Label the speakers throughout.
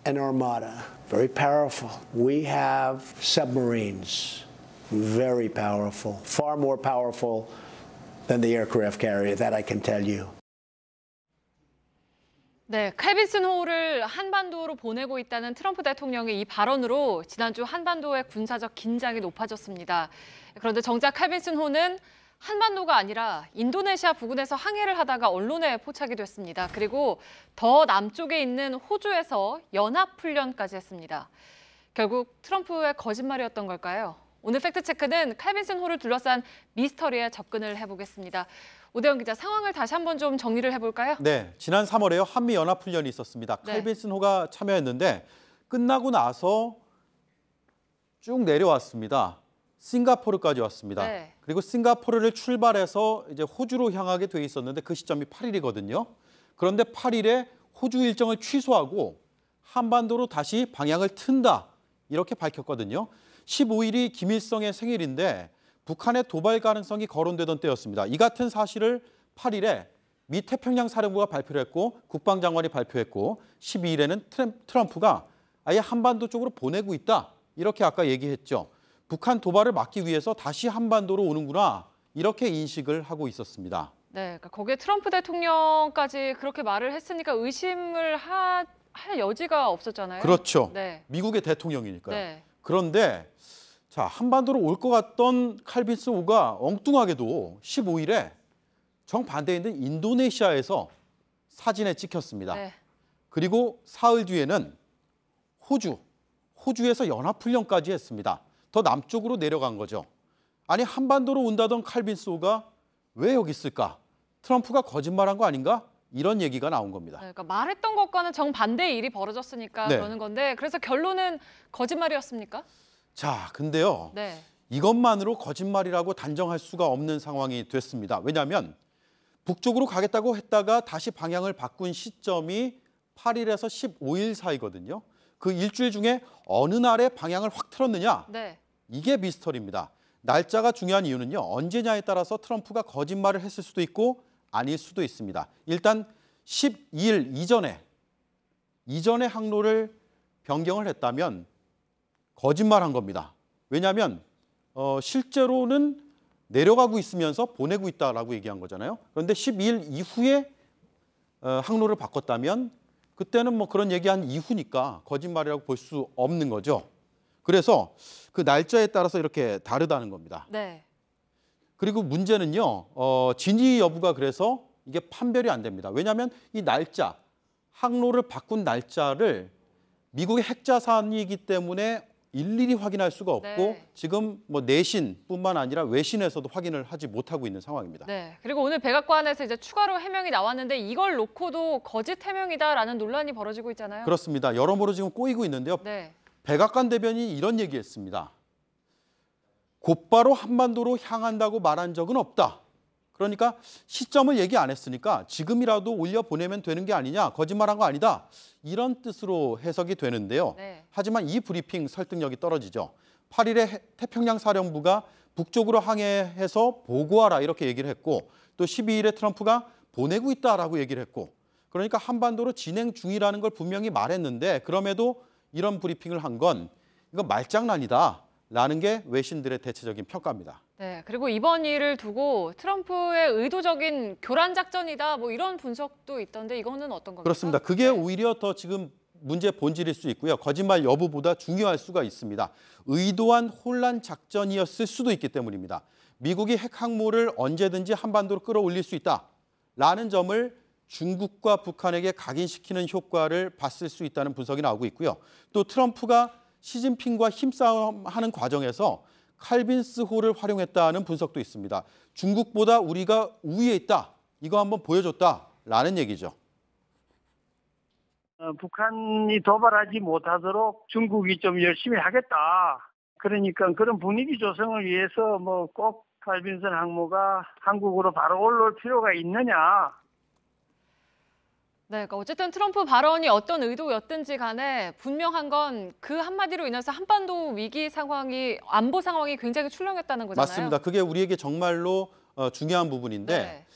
Speaker 1: an armada, very powerful. We have submarines, very powerful, far more powerful than the aircraft carrier, that I can tell you.
Speaker 2: 네, 칼빈슨 호를 한반도로 보내고 있다는 트럼프 대통령의 이 발언으로 지난주 한반도의 군사적 긴장이 높아졌습니다. 그런데 정작 칼빈슨 호는 한반도가 아니라 인도네시아 부근에서 항해를 하다가 언론에 포착이 됐습니다. 그리고 더 남쪽에 있는 호주에서 연합훈련까지 했습니다. 결국 트럼프의 거짓말이었던 걸까요? 오늘 팩트체크는 칼빈슨 호를 둘러싼 미스터리에 접근을 해보겠습니다. 오대영 기자, 상황을 다시 한번 좀 정리를 해볼까요?
Speaker 3: 네, 지난 3월에요. 한미연합훈련이 있었습니다.
Speaker 2: 네.
Speaker 3: 칼빈슨 호가 참여했는데 끝나고 나서 쭉 내려왔습니다. 싱가포르까지 왔습니다.
Speaker 2: 네.
Speaker 3: 그리고 싱가포르를 출발해서 이제 호주로 향하게 돼 있었는데 그 시점이 8일이거든요. 그런데 8일에 호주 일정을 취소하고 한반도로 다시 방향을 튼다, 이렇게 밝혔거든요. 15일이 김일성의 생일인데 북한의 도발 가능성이 거론되던 때였습니다. 이 같은 사실을 8일에 미 태평양 사령부가 발표를 했고 국방장관이 발표했고 12일에는 트럼프가 아예 한반도 쪽으로 보내고 있다, 이렇게 아까 얘기했죠. 북한 도발을 막기 위해서 다시 한반도로 오는구나, 이렇게 인식을 하고 있었습니다.
Speaker 2: 네, 그러니까 거기에 트럼프 대통령까지 그렇게 말을 했으니까 의심을 할 여지가 없었잖아요.
Speaker 3: 그렇죠.
Speaker 2: 네.
Speaker 3: 미국의 대통령이니까요.
Speaker 2: 네.
Speaker 3: 그런데 자, 한반도로 올 것 같던 칼빈슨 호가 엉뚱하게도 15일에 정반대에 있는 인도네시아에서 사진에 찍혔습니다.
Speaker 2: 네.
Speaker 3: 그리고 사흘 뒤에는 호주에서 연합훈련까지 했습니다. 더 남쪽으로 내려간 거죠. 아니, 한반도로 온다던 칼빈슨 호가 왜 여기 있을까? 트럼프가 거짓말한 거 아닌가? 이런 얘기가 나온 겁니다.
Speaker 2: 네, 그러니까 말했던 것과는 정반대의 일이 벌어졌으니까
Speaker 3: 네.
Speaker 2: 그러는 건데, 그래서 결론은 거짓말이었습니까?
Speaker 3: 자, 근데요.
Speaker 2: 네.
Speaker 3: 이것만으로 거짓말이라고 단정할 수가 없는 상황이 됐습니다. 왜냐하면 북쪽으로 가겠다고 했다가 다시 방향을 바꾼 시점이 8일에서 15일 사이거든요. 그 일주일 중에 어느 날에 방향을 확 틀었느냐?
Speaker 2: 네.
Speaker 3: 이게 미스터리입니다. 날짜가 중요한 이유는요, 언제냐에 따라서 트럼프가 거짓말을 했을 수도 있고 아닐 수도 있습니다. 일단 12일 이전에 항로를 변경을 했다면 거짓말한 겁니다. 왜냐하면 실제로는 내려가고 있으면서 보내고 있다라고 얘기한 거잖아요. 그런데 12일 이후에 항로를 바꿨다면 그때는 뭐 그런 얘기한 이후니까 거짓말이라고 볼 수 없는 거죠. 그래서 그 날짜에 따라서 이렇게 다르다는 겁니다.
Speaker 2: 네.
Speaker 3: 그리고 문제는요, 진위 여부가 그래서 이게 판별이 안 됩니다. 왜냐하면 이 날짜, 항로를 바꾼 날짜를 미국의 핵자산이기 때문에 일일이 확인할 수가 없고
Speaker 2: 네.
Speaker 3: 지금 뭐 내신뿐만 아니라 외신에서도 확인을 하지 못하고 있는 상황입니다.
Speaker 2: 네. 그리고 오늘 백악관에서 이제 추가로 해명이 나왔는데 이걸 놓고도 거짓 해명이다라는 논란이 벌어지고 있잖아요.
Speaker 3: 그렇습니다. 여러모로 지금 꼬이고 있는데요.
Speaker 2: 네.
Speaker 3: 백악관 대변인이 이런 얘기했습니다. 곧바로 한반도로 향한다고 말한 적은 없다. 그러니까 시점을 얘기 안 했으니까 지금이라도 올려보내면 되는 게 아니냐, 거짓말한 거 아니다, 이런 뜻으로 해석이 되는데요.
Speaker 2: 네.
Speaker 3: 하지만 이 브리핑 설득력이 떨어지죠. 8일에 태평양 사령부가 북쪽으로 항해해서 보고하라, 이렇게 얘기를 했고 또 12일에 트럼프가 보내고 있다라고 얘기를 했고, 그러니까 한반도로 진행 중이라는 걸 분명히 말했는데 그럼에도 이런 브리핑을 한 건 이건 말장난이다라는 게 외신들의 대체적인 평가입니다.
Speaker 2: 네. 그리고 이번 일을 두고 트럼프의 의도적인 교란 작전이다, 뭐 이런 분석도 있던데 이거는 어떤 겁니까?
Speaker 3: 그렇습니다. 그게
Speaker 2: 네.
Speaker 3: 오히려 더 지금 문제 본질일 수 있고요. 거짓말 여부보다 중요할 수가 있습니다. 의도한 혼란 작전이었을 수도 있기 때문입니다. 미국이 핵 항모를 언제든지 한반도로 끌어올릴 수 있다라는 점을 중국과 북한에게 각인시키는 효과를 봤을 수 있다는 분석이 나오고 있고요. 또 트럼프가 시진핑과 힘싸움하는 과정에서 칼빈스 호를 활용했다는 분석도 있습니다. 중국보다 우리가 우위에 있다, 이거 한번 보여줬다라는 얘기죠.
Speaker 4: 북한이 도발하지 못하도록 중국이 좀 열심히 하겠다. 그러니까 그런 분위기 조성을 위해서 뭐 꼭 칼빈슨 항모가 한국으로 바로 올라올 필요가 있느냐.
Speaker 2: 네, 그러니까 어쨌든 트럼프 발언이 어떤 의도였든지 간에 분명한 건 그 한마디로 인해서 한반도 위기 상황이, 안보 상황이 굉장히 출렁였다는 거잖아요.
Speaker 3: 맞습니다. 그게 우리에게 정말로 중요한 부분인데
Speaker 2: 네.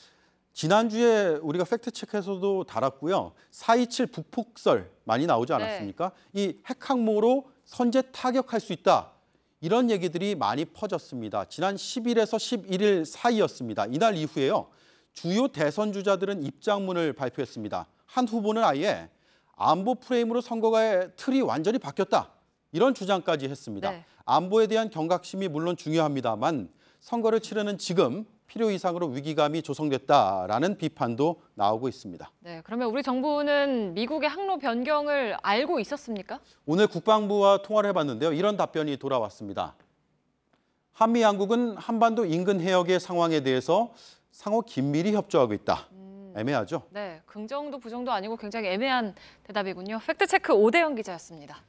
Speaker 3: 지난주에 우리가 팩트체크에서도 달았고요. 4.27 북폭설 많이 나오지 않았습니까? 이 핵 항모로 선제 타격할 수 있다. 이런 얘기들이 많이 퍼졌습니다. 지난 10일에서 11일 사이였습니다. 이날 이후에요. 주요 대선 주자들은 입장문을 발표했습니다. 한 후보는 아예 안보 프레임으로 선거가의 틀이 완전히 바뀌었다. 이런 주장까지 했습니다.
Speaker 2: 네.
Speaker 3: 안보에 대한 경각심이 물론 중요합니다만 선거를 치르는 지금 필요 이상으로 위기감이 조성됐다라는 비판도 나오고 있습니다.
Speaker 2: 네, 그러면 우리 정부는 미국의 항로 변경을 알고 있었습니까?
Speaker 3: 오늘 국방부와 통화를 해봤는데요. 이런 답변이 돌아왔습니다. 한미 양국은 한반도 인근 해역의 상황에 대해서 상호 긴밀히 협조하고 있다. 애매하죠?
Speaker 2: 네, 긍정도 부정도 아니고 굉장히 애매한 대답이군요. 팩트체크 오대영 기자였습니다.